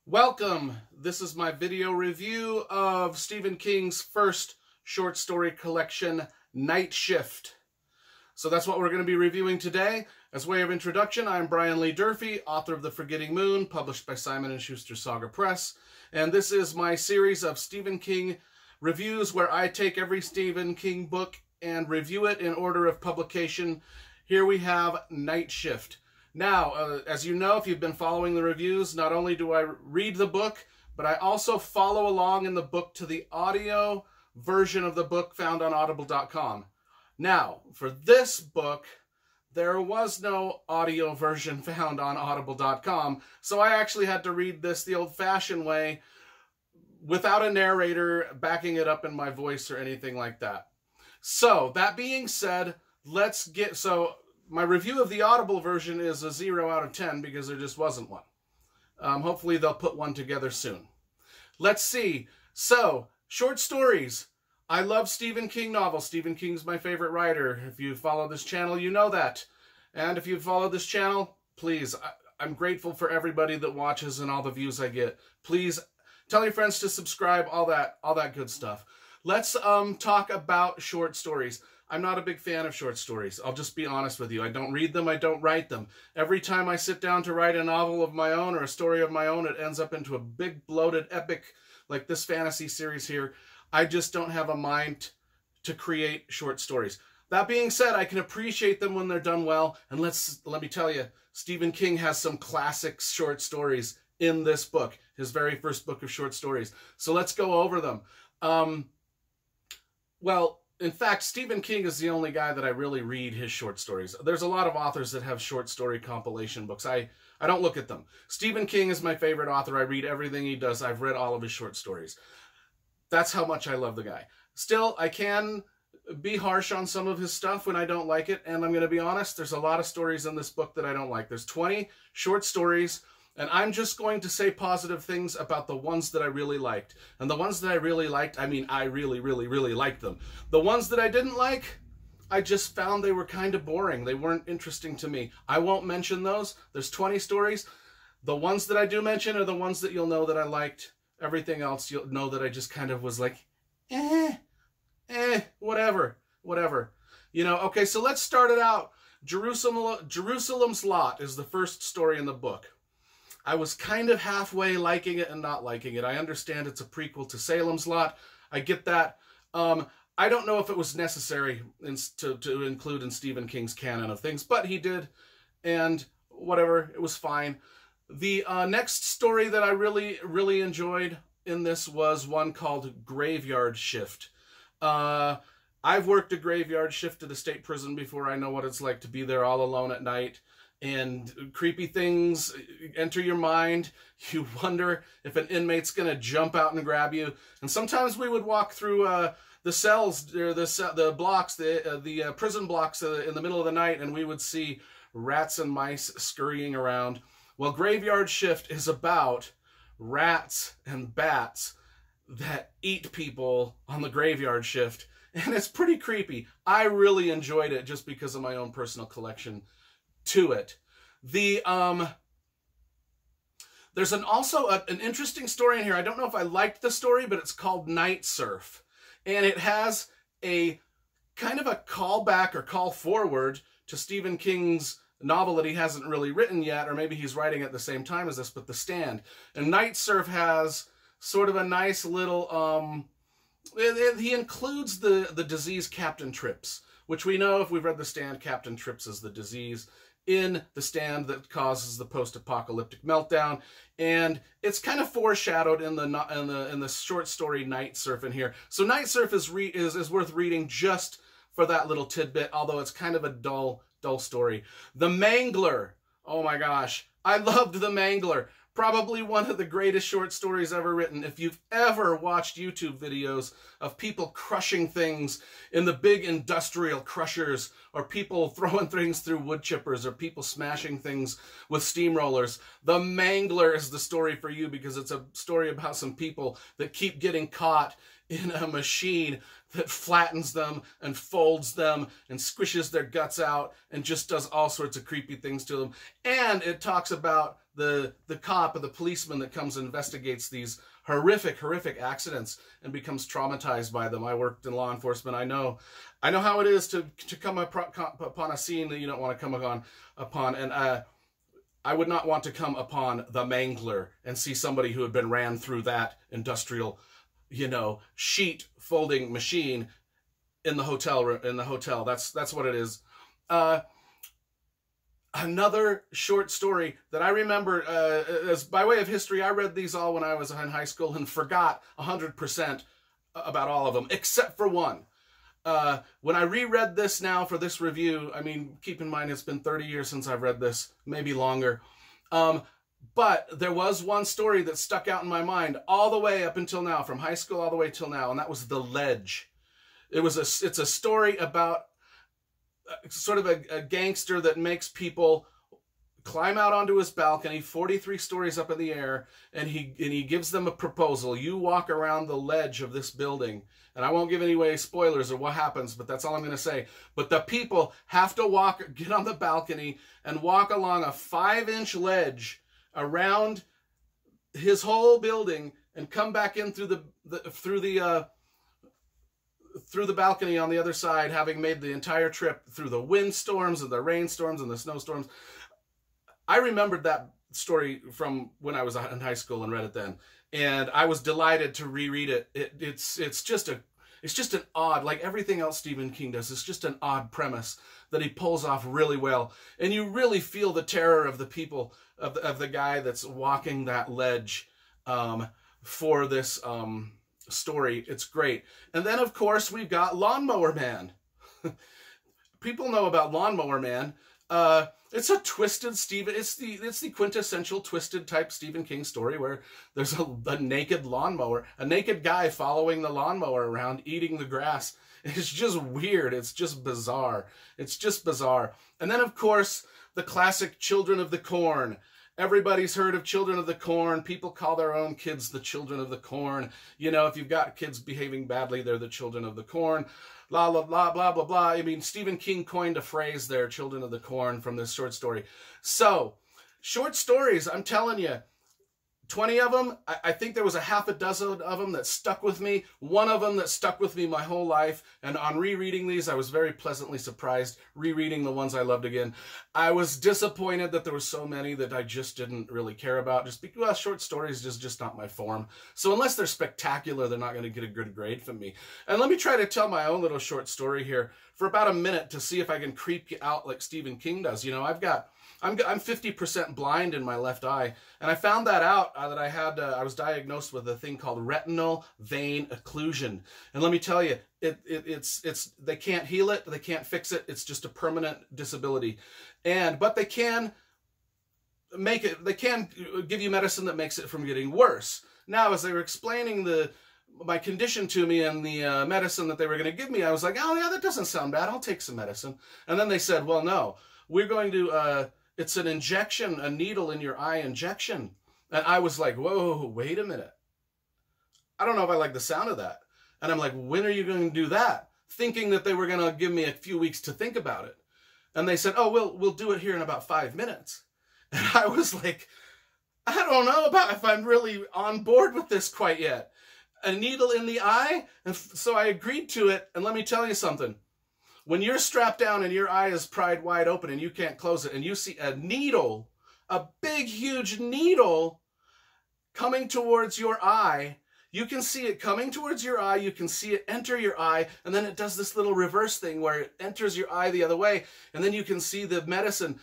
Welcome! This is my video review of Stephen King's first short story collection, Night Shift. So that's what we're going to be reviewing today. As way of introduction, I'm Brian Lee Durfee, author of The Forgetting Moon, published by Simon & Schuster Saga Press. And this is my series of Stephen King reviews where I take every Stephen King book and review it in order of publication. Here we have Night Shift. Now, as you know, if you've been following the reviews, not only do I read the book, but I also follow along in the book to the audio version of the book found on audible.com. Now, for this book, there was no audio version found on audible.com, so I actually had to read this the old-fashioned way without a narrator backing it up in my voice or anything like that. So, that being said, my review of the Audible version is a 0 out of 10 because there just wasn't one. Hopefully they'll put one together soon. Let's see. So, short stories. I love Stephen King novels. Stephen King's my favorite writer. If you follow this channel, you know that. And if you follow this channel, please, I'm grateful for everybody that watches and all the views I get. Please tell your friends to subscribe, all that good stuff. Let's talk about short stories. I'm not a big fan of short stories. I'll just be honest with you. I don't read them. I don't write them. Every time I sit down to write a novel of my own or a story of my own, it ends up into a big, bloated epic like this fantasy series here. I just don't have a mind to create short stories. That being said, I can appreciate them when they're done well. And let me tell you, Stephen King has some classic short stories in this book, his very first book of short stories. So let's go over them. In fact, Stephen King is the only guy that I really read his short stories. There's a lot of authors that have short story compilation books. I don't look at them. Stephen King is my favorite author. I read everything he does. I've read all of his short stories. That's how much I love the guy. Still, I can be harsh on some of his stuff when I don't like it, and I'm going to be honest, there's a lot of stories in this book that I don't like. There's 20 short stories, and I'm just going to say positive things about the ones that I really liked. And the ones that I really liked, I mean, I really, really, really liked them. The ones that I didn't like, I just found they were kind of boring. They weren't interesting to me. I won't mention those. There's 20 stories. The ones that I do mention are the ones that you'll know that I liked. Everything else, you'll know that I just kind of was like, whatever. You know, okay, so let's start it out. Jerusalem's Lot is the first story in the book. I was kind of halfway liking it and not liking it. I understand it's a prequel to Salem's Lot. I get that. I don't know if it was necessary to include in Stephen King's canon of things, but he did, and whatever, it was fine. The next story that I really, really enjoyed in this was one called Graveyard Shift. I've worked a graveyard shift at a state prison before. I know what it's like to be there all alone at night. And creepy things enter your mind. You wonder if an inmate's going to jump out and grab you. And sometimes we would walk through the cells, or the blocks, the prison blocks in the middle of the night, and we would see rats and mice scurrying around. Well, Graveyard Shift is about rats and bats that eat people on the graveyard shift. And it's pretty creepy. I really enjoyed it just because of my own personal collection to it. There's also an interesting story in here. I don't know if I liked the story, but it's called Night Surf. And it has a kind of a callback or call forward to Stephen King's novel that he hasn't really written yet, or maybe he's writing at the same time as this, but The Stand. And Night Surf has sort of a nice little, he includes the disease Captain Trips, which we know if we've read The Stand, Captain Trips is the disease in The Stand that causes the post-apocalyptic meltdown, and it's kind of foreshadowed in the short story Night Surf in here. So Night Surf is worth reading just for that little tidbit, although it's kind of a dull story. The Mangler. Oh my gosh, I loved The Mangler. Probably one of the greatest short stories ever written. If you've ever watched YouTube videos of people crushing things in the big industrial crushers, or people throwing things through wood chippers, or people smashing things with steamrollers, The Mangler is the story for you, because it's a story about some people that keep getting caught in a machine that flattens them and folds them and squishes their guts out and just does all sorts of creepy things to them. And it talks about the cop or the policeman that comes and investigates these horrific accidents and becomes traumatized by them. I worked in law enforcement. I know how it is to come upon a scene that you don't want to come upon. And I would not want to come upon the mangler and see somebody who had been ran through that industrial, sheet folding machine in the hotel. That's what it is. Another short story that I remember, as by way of history, I read these all when I was in high school and forgot 100% about all of them, except for one. When I reread this now for this review, I mean, keep in mind it's been 30 years since I've read this, maybe longer. But there was one story that stuck out in my mind all the way up until now, from high school all the way till now, and that was The Ledge. It's a story about sort of a gangster that makes people climb out onto his balcony 43 stories up in the air, and he gives them a proposal. You walk around the ledge of this building, and I won't give any away spoilers or what happens, but that's all I'm going to say. But the people have to get on the balcony and walk along a 5-inch ledge around his whole building and come back in through the balcony on the other side, having made the entire trip through the windstorms and the rainstorms and the snowstorms. I remembered that story from when I was in high school and read it then, and I was delighted to reread it. It's just an odd, like everything else Stephen King does, it's just an odd premise that he pulls off really well, and you really feel the terror of the people, of the guy that's walking that ledge for this story. It's great. And then, of course, we've got Mower Man. People know about Mower Man. It's a twisted it's the quintessential twisted type Stephen King story where there's a naked lawnmower, a naked guy following the lawnmower around eating the grass. It's just weird. It's just bizarre. It's just bizarre. And then, of course, the classic Children of the Corn. Everybody's heard of Children of the Corn. People call their own kids the Children of the Corn. If you've got kids behaving badly, they're the Children of the Corn. Blah, blah, blah, blah, blah, blah. I mean, Stephen King coined a phrase there, Children of the Corn, from this short story. So, short stories, I'm telling you, 20 of them, I think there was a half a dozen of them that stuck with me. One of them that stuck with me my whole life. And on rereading these, I was very pleasantly surprised, rereading the ones I loved again. I was disappointed that there were so many that I just didn't really care about. Just because, well, short stories is just not my form. So unless they're spectacular, they're not going to get a good grade from me. And let me try to tell my own little short story here for about a minute to see if I can creep you out like Stephen King does. I'm 50% blind in my left eye, and I found that out that I was diagnosed with a thing called retinal vein occlusion. And let me tell you, it's they can't heal it, they can't fix it. It's just a permanent disability, but they can give you medicine that makes it from getting worse. Now, as they were explaining my condition to me and the medicine that they were going to give me, I was like, oh yeah, that doesn't sound bad. I'll take some medicine. And then they said, well, no, we're going to. It's an injection, a needle in your eye injection. And I was like, whoa, wait a minute. I don't know if I like the sound of that. And I'm like, when are you going to do that? Thinking that they were going to give me a few weeks to think about it. And they said, oh, we'll do it here in about 5 minutes. And I was like, I don't know if I'm really on board with this quite yet. A needle in the eye? And so I agreed to it. And let me tell you something. When you're strapped down and your eye is pried wide open and you can't close it, and you see a needle, a big, huge needle coming towards your eye, you can see it coming towards your eye, you can see it enter your eye, and then it does this little reverse thing where it enters your eye the other way, and then you can see the medicine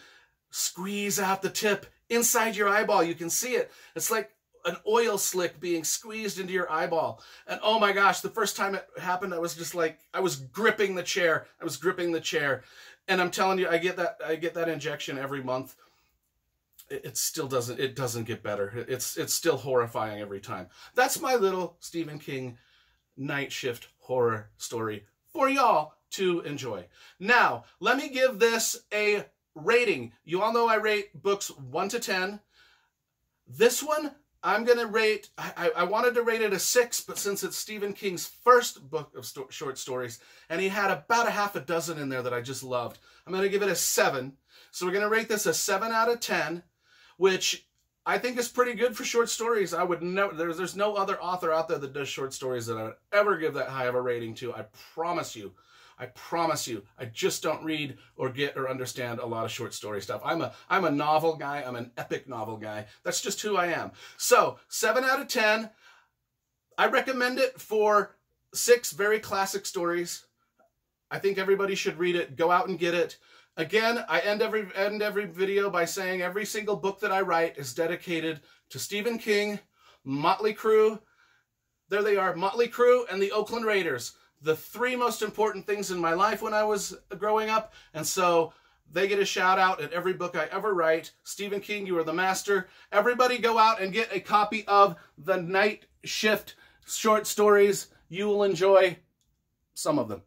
squeeze out the tip inside your eyeball. You can see it. It's like an oil slick being squeezed into your eyeball. And oh my gosh, the first time it happened, I was just like, I was gripping the chair. And I'm telling you, I get that injection every month. It still doesn't get better. It's still horrifying every time. That's my little Stephen King night shift horror story for y'all to enjoy. Now, let me give this a rating. You all know I rate books 1 to 10. This one, I'm going to rate, I wanted to rate it a 6, but since it's Stephen King's first book of short stories, and he had about a half a dozen in there that I just loved, I'm going to give it a 7. So we're going to rate this a 7 out of 10, which I think it's pretty good for short stories. I would never, there's no other author out there that does short stories that I would ever give that high of a rating to. I promise you. I promise you. I just don't read or get or understand a lot of short story stuff. I'm a novel guy. I'm an epic novel guy. That's just who I am. So 7 out of 10. I recommend it for 6 very classic stories. I think everybody should read it. Go out and get it. Again, I end every video by saying every single book that I write is dedicated to Stephen King, Motley Crue. There they are, Motley Crue and the Oakland Raiders. The 3 most important things in my life when I was growing up. And so they get a shout out at every book I ever write. Stephen King, you are the master. Everybody go out and get a copy of the Night Shift short stories. You will enjoy some of them.